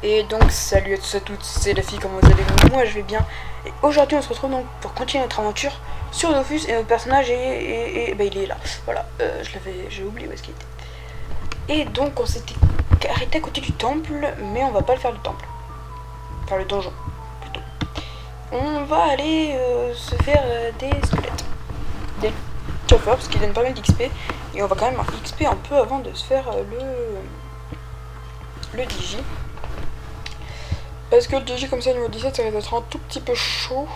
Et donc salut à tous et à toutes, c'est la fille, comment vous allez? Moi je vais bien. Et aujourd'hui on se retrouve donc pour continuer notre aventure sur Dofus et notre personnage bah, il est là. Voilà, j'ai oublié où est-ce qu'il était. Et donc on s'était arrêté à côté du temple, mais on va pas le faire le temple. Enfin le donjon, plutôt. On va aller se faire des squelettes. Des choppers, parce qu'ils donnent pas mal d'XP. Et on va quand même XP un peu avant de se faire le Digi. Parce que le Digi comme ça niveau 17 ça va être un tout petit peu chaud.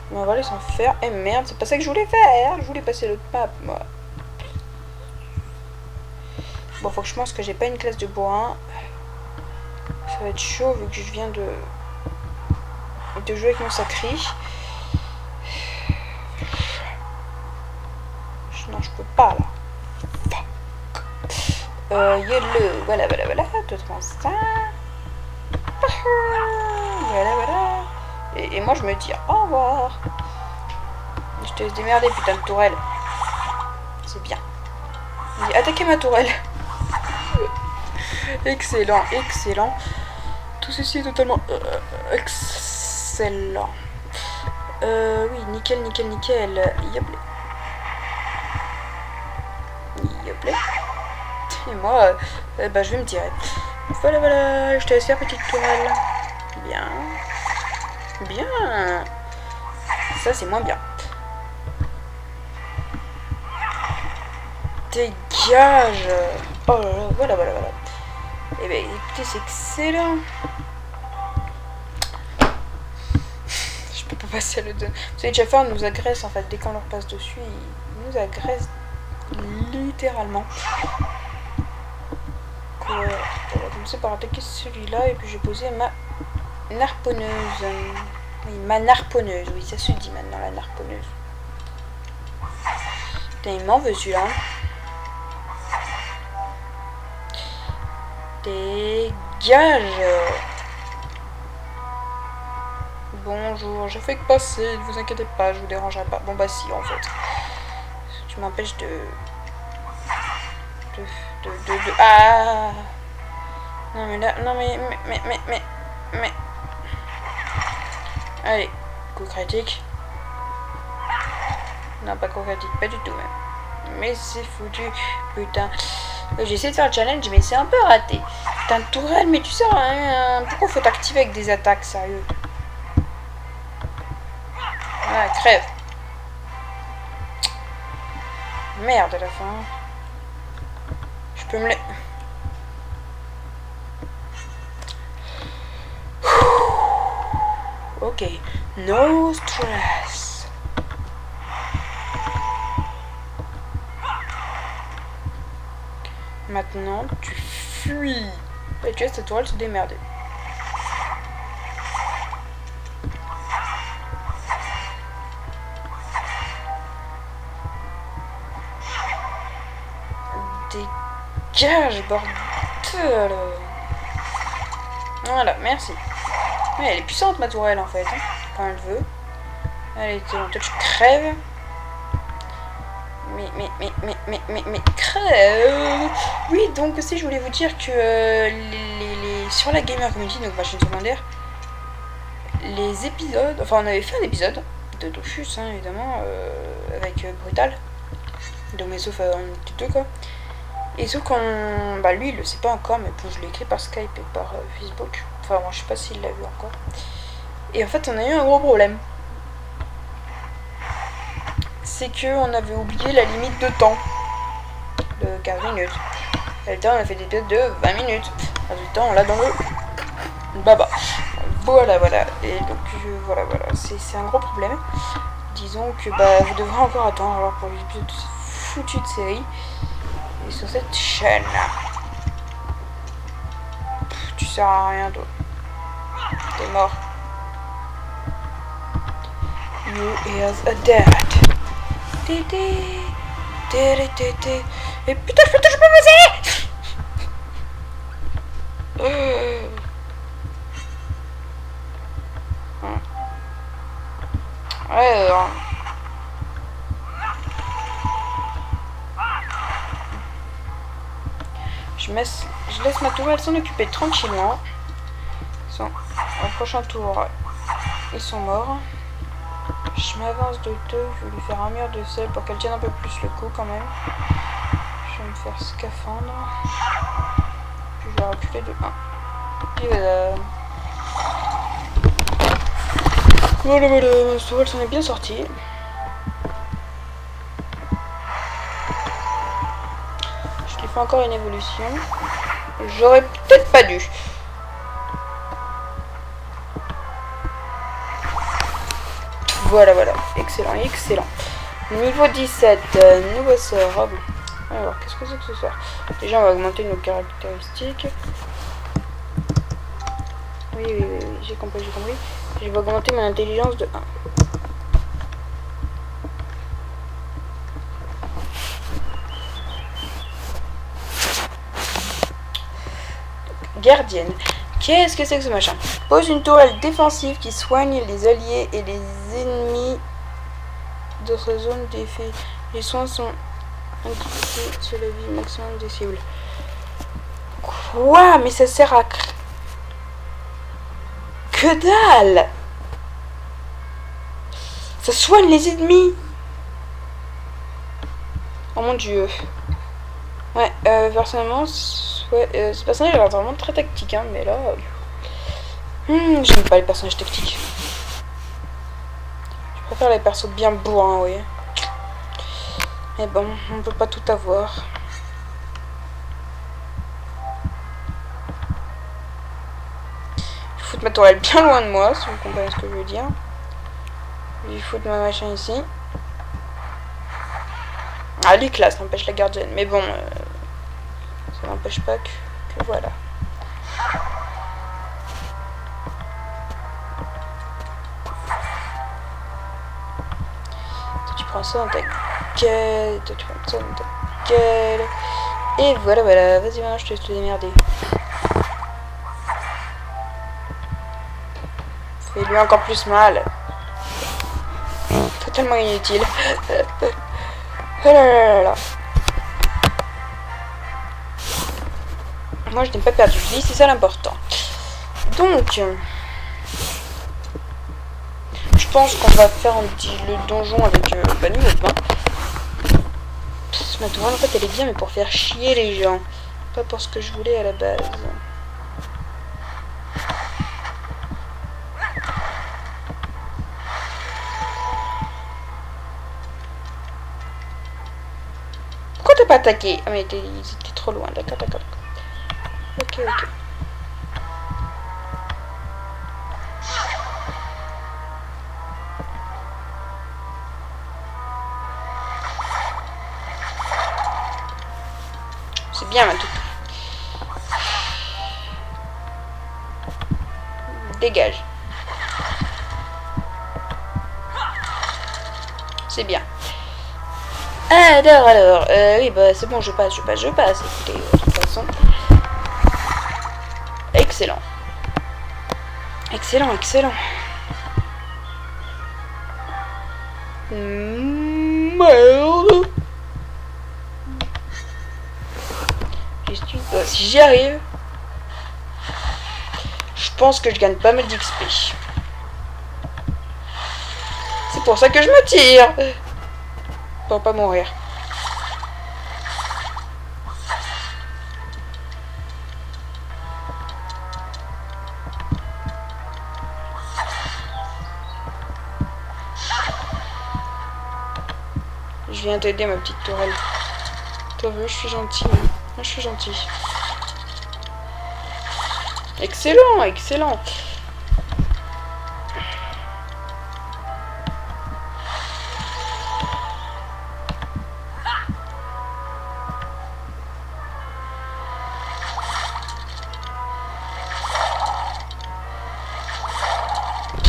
Mais on va aller s'en faire. Eh merde, c'est pas ça que je voulais faire. Je voulais passer l'autre map moi. Bon, faut que je pense que j'ai pas une classe de bois. Ça va être chaud vu que je viens de jouer avec mon sacri. Non, je peux pas là. Fuck. Yellow. Voilà. 2, 3, ça. Voilà. Et moi je me dis au revoir. Je te laisse démerder, putain de tourelle. C'est bien. Il dit attaquez ma tourelle. Excellent. Tout ceci est totalement excellent. Oui, nickel. Yop. Et moi, bah, je vais me tirer. Voilà, je te laisse faire petite tourelle. Bien. Ça, c'est moins bien. Dégage. Oh là là, voilà. Eh ben, écoutez, c'est excellent. Je peux pas passer à le 2. Vous savez, Jafar nous agresse, en fait. Dès qu'on leur passe dessus, il nous agresse littéralement. On va commencer par attaquer celui-là et puis j'ai posé ma harponneuse. Oui, ma harponneuse, oui, ça se dit maintenant, la harponneuse. Putain, il m'en veut celui-là. Dégage. Bonjour, je fais que passer, ne vous inquiétez pas, je vous dérangerai pas. Bon bah si, en fait. Tu m'empêches de... Ah. Non mais là, non mais. Allez, coup critique. Non, pas coup critique, pas du tout même. Mais c'est foutu, putain. J'ai essayé de faire le challenge, mais c'est un peu raté. Putain de tourelle, mais tu sais, hein, pourquoi faut t'activer avec des attaques, sérieux? Voilà, crève. Merde à la fin. Je peux me le... Ok, no stress. Maintenant, tu fuis. Et tu laisses ta tourelle se démerder. Dégage, bordel. Voilà, merci. Ouais, elle est puissante ma tourelle en fait, hein, quand elle veut. Allez, toi tu crèves. Mais crève. Oui, donc aussi je voulais vous dire que sur la Gamer Community, donc ma chaîne secondaire, les épisodes, enfin on avait fait un épisode de Dofus, hein, évidemment, avec Brutal. Donc mais sauf on était deux quoi. Et sauf qu'on... Bah lui il le sait pas encore, mais bon, je l'ai écrit par Skype et par Facebook. Enfin moi je sais pas s'il l'a vu encore. Et en fait on a eu un gros problème. C'est que on avait oublié la limite de temps. De 15 minutes. Et le temps on a fait des épisodes de 20 minutes. Résultat on l'a dans le baba. Voilà. Et donc voilà. C'est un gros problème. Disons que bah vous devrez encore attendre alors pour l'épisode de cette foutue de série. Et sur cette chaîne là. Tu sers à rien d'autre. T'es mort. You is a dead. Et putain, je peux toujours pas passer. Ouais, Je laisse ma tourelle s'en occuper tranquillement. Au prochain tour, ils sont morts. Je m'avance de 2, je vais lui faire un mur de sel pour qu'elle tienne un peu plus le coup quand même. Je vais me faire scaphandre. Puis je vais reculer de 1. Et voilà. Voilà, ce tour, elle s'en est bien sortie. Je lui fais encore une évolution. J'aurais peut-être pas dû. Voilà, excellent, excellent. Niveau 17, nouveau sort. Alors, qu'est-ce que c'est que ce soir? Déjà, on va augmenter nos caractéristiques. Oui, j'ai compris. Je vais augmenter mon intelligence de 1. Gardienne. Qu'est-ce que c'est que ce machin? Pose une tourelle défensive qui soigne les alliés et les ennemis d'autres zones d'effet. Les soins sont indiqués sur la vie maximum des cibles. Quoi? Mais ça sert à... Que dalle! Ça soigne les ennemis! Oh mon dieu. Ouais, personnellement, ce personnage a l'air vraiment très tactique, hein, mais là... j'aime pas les personnages tactiques. Je préfère les persos bien bourrins, oui. Mais bon, on peut pas tout avoir. Je vais foutre ma tourelle bien loin de moi, si vous comprenez ce que je veux dire. Je vais foutre ma machin ici. Ah, elle est classe, ça empêche la gardienne. Mais bon, ça n'empêche pas que voilà. Toi, tu prends ça dans ta gueule. Toi, tu prends ça dans ta gueule. Et voilà. Vas-y, maintenant, je te laisse te démerder. Fais-lui encore plus mal. Totalement inutile. Oh là. Moi, je n'ai pas perdu de vie, c'est ça l'important. Donc, je pense qu'on va faire le donjon avec niveau 20. Ma tourelle, en fait, elle est bien, mais pour faire chier les gens. Pas pour ce que je voulais à la base. Pourquoi t'as pas attaqué? Ah, mais ils étaient trop loin, d'accord. Ok. C'est bien, ma toute. Dégage. C'est bien. Alors, oui, bah c'est bon, je passe. Écoutez, de toute façon. Excellent. Merde. Si j'y arrive, je pense que je gagne pas mal d'XP. C'est pour ça que je me tire. Pour pas mourir. Je viens t'aider, ma petite tourelle. T'as vu, je suis gentille. Je suis gentil. Excellent.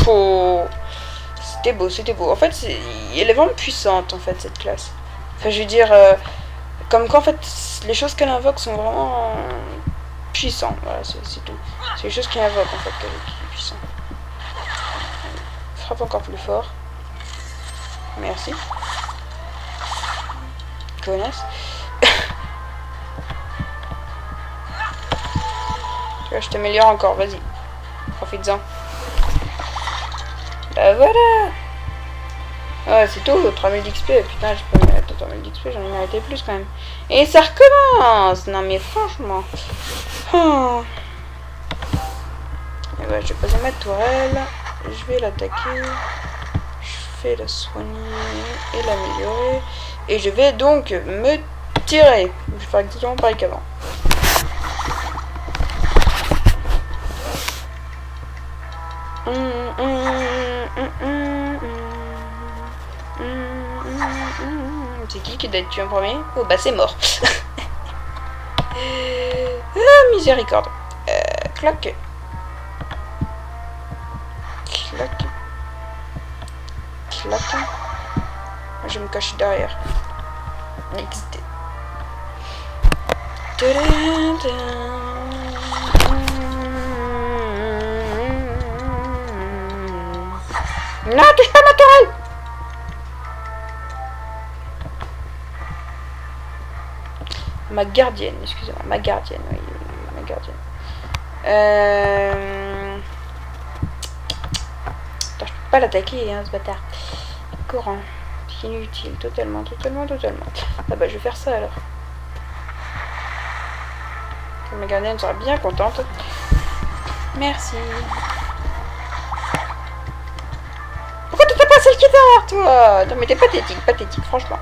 Oh, c'était beau. En fait, elle est vraiment puissante, en fait, cette classe. Enfin, je veux dire, comme quoi, en fait, les choses qu'elle invoque sont vraiment puissantes. Voilà, c'est tout. C'est les choses qu'elle invoque, en fait, qui est puissant. Frappe encore plus fort. Merci. Connasse. Là, je t'améliore encore, vas-y. Profites-en. Bah voilà. Ouais, c'est tout, 3000 d'XP. Putain, j'ai pas mérité 3000 d'XP, j'en ai mérité plus quand même. Et ça recommence. Non mais franchement. Oh. Et ouais, je vais poser ma tourelle. Je vais l'attaquer. Je vais la soigner et l'améliorer. Et je vais donc me tirer. Je vais faire exactement pareil qu'avant. C'est qui doit être tué en premier? Oh bah c'est mort. Ah, miséricorde. Clac. Clac. Clac. Je vais me cacher derrière. XD. Non, touche pas ma tourelle! Ma gardienne, excusez-moi, ma gardienne, oui, ma gardienne. Attends, je peux pas l'attaquer, hein, ce bâtard. Courant, c'est inutile, totalement. Ah bah, je vais faire ça alors. Ma gardienne sera bien contente. Merci. Pourquoi tu t'es pas celle qui est derrière toi? Non mais t'es pathétique, franchement.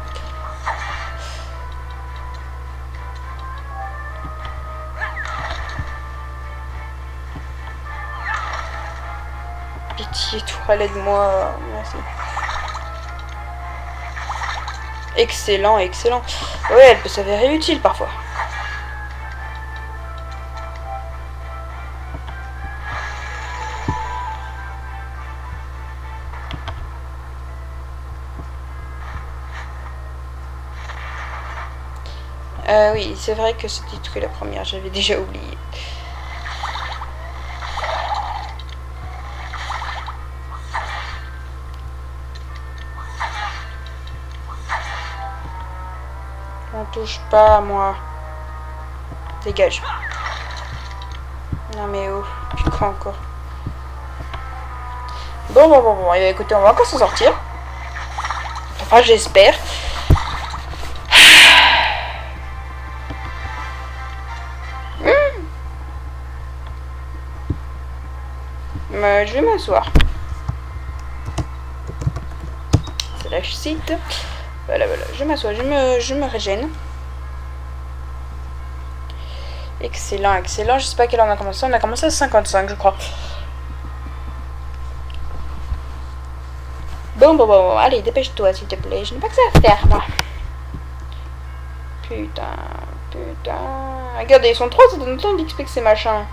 Pitié, toi, aide-moi. Merci. Excellent. Ouais, elle peut s'avérer utile parfois. Oui, c'est vrai que c'était que la première, j'avais déjà oublié. On touche pas à moi. Dégage. Non mais oh, puis quoi encore? Bon. Et écoutez, on va encore s'en sortir. Enfin, j'espère. Je vais m'asseoir. C'est la site. Voilà, je m'assois, je me régène. Excellent. Je sais pas à quelle heure on a commencé. On a commencé à 55, je crois. Bon. Allez, dépêche-toi, s'il te plaît. Je n'ai pas que ça à faire, moi. Putain. Regardez, ils sont 3, ça donne autant d'XP que ces machins.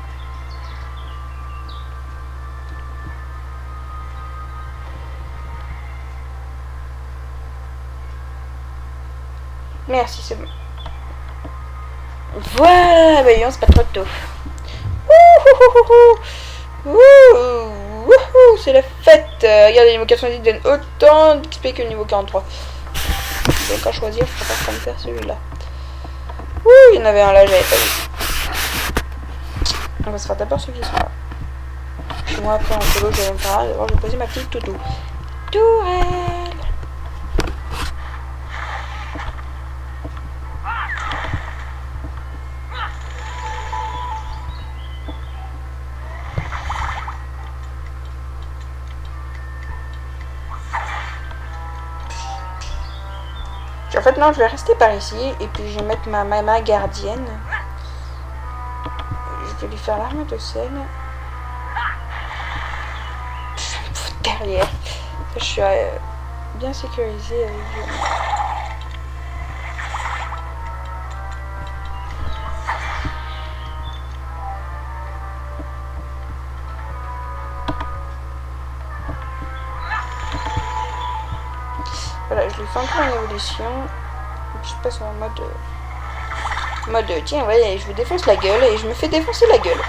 Merci, c'est bon. Voilà, voyons, c'est pas trop tôt. C'est la fête. Regardez, niveau 90 donne autant d'XP que le niveau 43. Je vais encore choisir, je préfère quand même faire celui-là. Il y en avait un là, j'avais pas vu. On va se faire d'abord ceux qui sont là. Puis moi, après, en solo, je vais me faire. D'abord, je vais poser ma petite toutou. Tourelle. En fait, non, je vais rester par ici et puis je vais mettre ma gardienne. Je vais lui faire l'arme de sel. Je vais me foutre derrière. Je suis bien sécurisée avec lui. Voilà, je lui fais encore une évolution. Et puis je passe en mode tiens, ouais, je vous défonce la gueule et je me fais défoncer la gueule.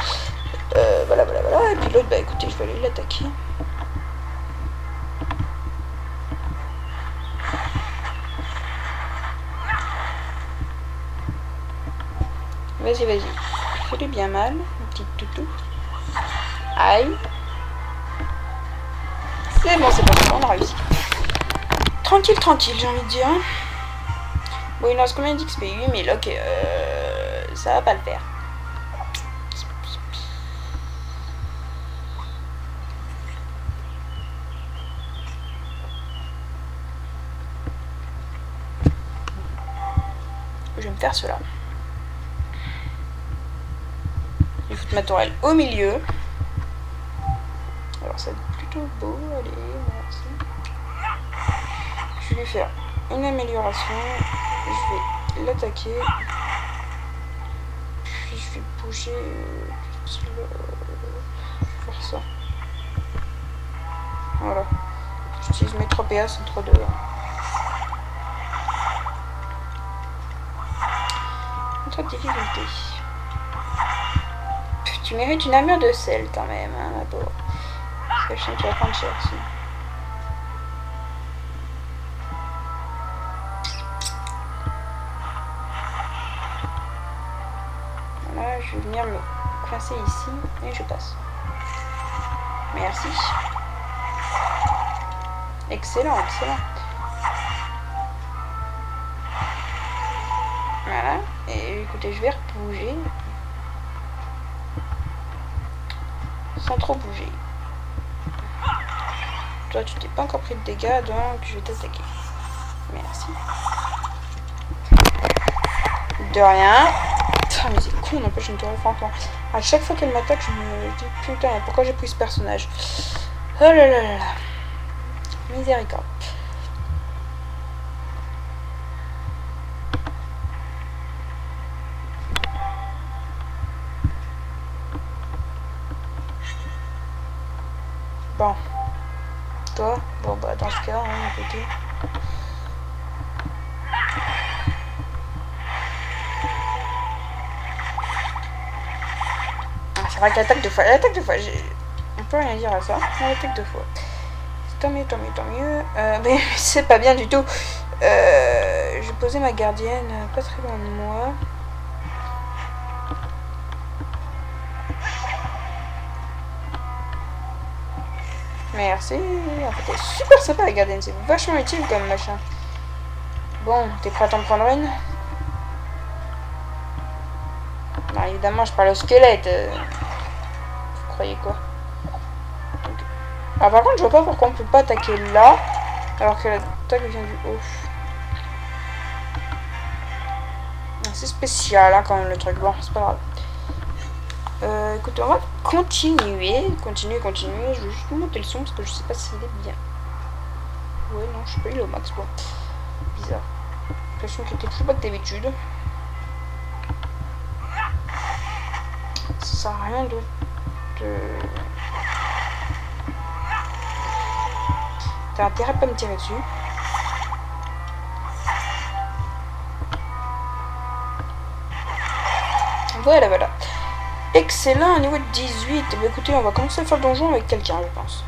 Voilà. Et puis l'autre, bah écoutez, je vais aller l'attaquer. Vas-y. Fais-lui bien mal. petit toutou. Aïe. C'est bon, on a réussi. Tranquille, tranquille, j'ai envie de dire. Bon, il nous reste combien d'XP? 8000, ok. Ça va pas le faire. Je vais me faire cela. Je vais foutre ma tourelle au milieu. Alors ça va être plutôt beau. Allez, merci. Je vais lui faire une amélioration. Je vais l'attaquer. Puis je vais bouger. Faire ça. Voilà. J'utilise mes 3 PA, c'est 3 2. Trop de difficulté. Tu mérites une armure de sel quand même, hein, ma pauvre. Parce que je sens que tu vas prendre cher aussi. Voilà, je vais venir me coincer ici et je passe. Merci. Excellent, excellent. Voilà. Et écoutez, je vais bouger. Sans trop bouger. Toi, tu t'es pas encore pris de dégâts, donc je vais t'attaquer. Merci. De rien. Putain, mais c'est con, n'empêche, je ne te refais encore. À chaque fois qu'elle m'attaque, je me dis putain, pourquoi j'ai pris ce personnage? Oh là là là là. Miséricorde. Bon. Toi, bon bah dans ce cas, hein, écoutez. Ah, c'est vrai qu'elle attaque 2 fois. Elle attaque 2 fois. On peut rien dire à ça. Elle attaque 2 fois. Tant mieux, tant mieux, tant mieux. Mais c'est pas bien du tout. J'ai posé ma gardienne pas très loin de moi. Merci. En fait, elle est super sympa la gardienne. C'est vachement utile comme machin. Bon, t'es prêt à t'en prendre une? Non, évidemment, je parle au squelette. Vous croyez quoi? Donc... Ah, par contre, je vois pas pourquoi on peut pas attaquer là. Alors que l'attaque vient du haut. C'est spécial, hein, quand même, le truc. Bon, c'est pas grave. Écoutez, on va continuer. Continuer. Je vais juste monter le son parce que je sais pas s'il est bien. Ouais, non, je sais pas, il est au max, quoi. Bizarre. J'ai l'impression qu'il était plus bas que d'habitude. Ça sert à rien de... T'as intérêt à pas me tirer dessus. Voilà, voilà. Excellent, niveau de 18. Bah, écoutez, on va commencer à faire le donjon avec quelqu'un, je pense.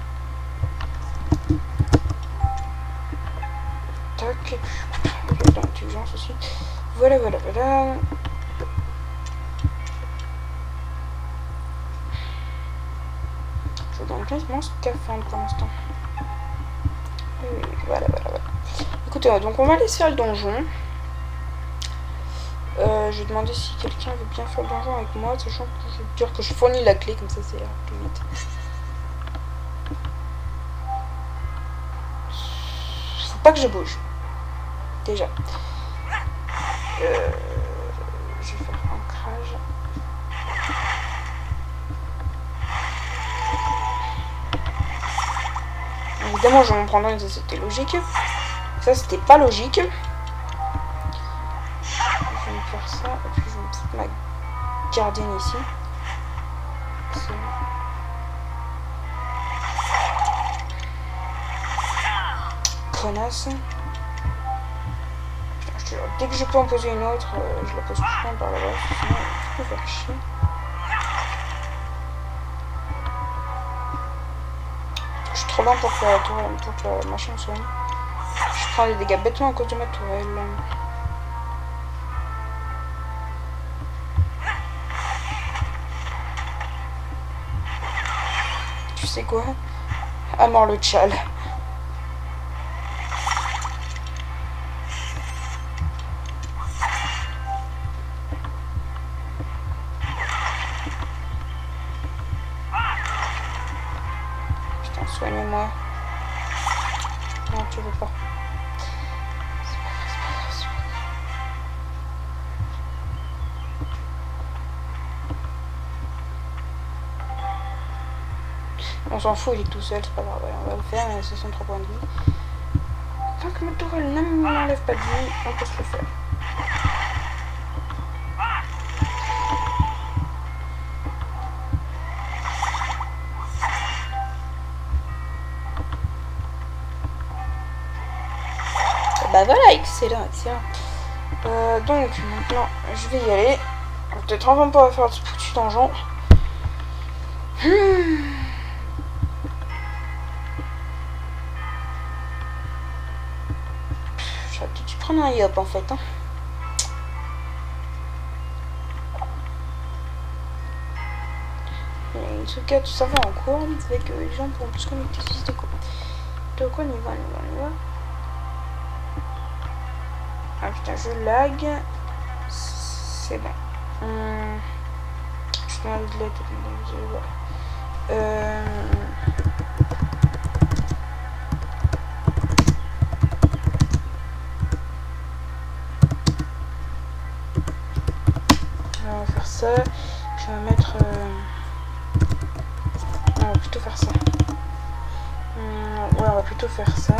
Tac. L'intelligence aussi. Voilà. Je donne quasiment scaphandre pour l'instant. Voilà. Écoutez, donc on va aller faire le donjon. Je vais demander si quelqu'un veut bien faire le donjon avec moi, sachant que je veux dire que je fournis la clé, comme ça c'est plus vite. Faut pas que je bouge. Déjà. Je vais faire ancrage. Évidemment, je vais en prendre une, ça c'était logique. Ça c'était pas logique. Je vais faire ça, et puis je vais mettre ma gardienne ici. Connasse. Dès que je peux en poser une autre, je la pose tout le temps par là-bas, sinon je peux faire chier. Je suis trop lent pour faire la tourelle en même temps que la machin soigne. Je prends des dégâts bêtement à cause de ma tourelle. tu sais quoi? À mort le tchal. Putain, soigne-moi. Non, tu veux pas. On s'en fout, il est tout seul, c'est pas grave. Ouais, on va le faire, mais c'est son 3 points de vie. Tant que ma tourelle ne m'enlève pas de vie, on peut se le faire. Bah voilà, excellent, excellent. Donc maintenant, je vais y aller. Peut-être enfin pas faire ce foutu donjon. J'aurais peut-être dû prendre un yop en fait. Hein. Il y a une sauvegarde, ça va en cours, avec les gens pourront plus connecter si c'était quoi. Donc on y va, on y va. Ah putain, je lag. C'est bon. Je suis dans la lettre, vous allez voir. On va faire ça. Je vais mettre. Non, on va plutôt faire ça. Ouais, on va plutôt faire ça.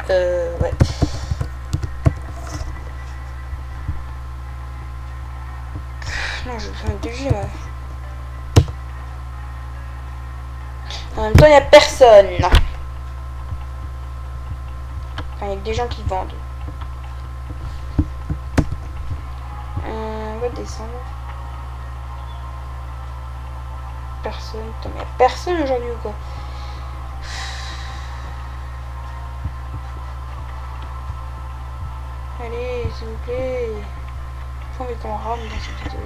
Ouais. Non, je vais faire des jeux, ouais. En même temps, il n'y a personne. Enfin, il y a des gens qui vendent. On va descendre. Personne. Putain, mais il n'y a personne aujourd'hui ou quoi? Allez, s'il vous plaît. J'ai envie qu'on rame dans cette vidéo.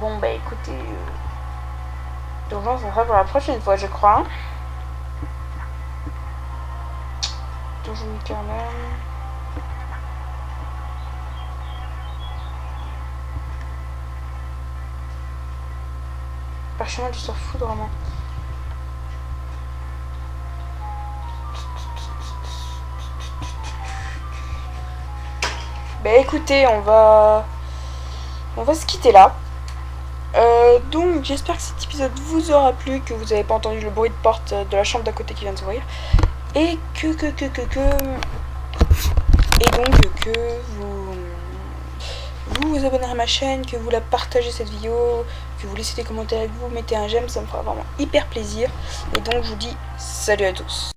Bon bah écoutez, donjon ça sera pour la prochaine fois je crois. Donjon éternel. Parchemin du sort-foudre vraiment. Bah écoutez, on va se quitter là. Donc j'espère que cet épisode vous aura plu, que vous n'avez pas entendu le bruit de porte de la chambre d'à côté qui vient de s'ouvrir. Et et donc que vous vous abonnez à ma chaîne, que vous la partagez cette vidéo, que vous laissez des commentaires et que vous mettez un j'aime, ça me fera vraiment hyper plaisir. Et donc je vous dis salut à tous.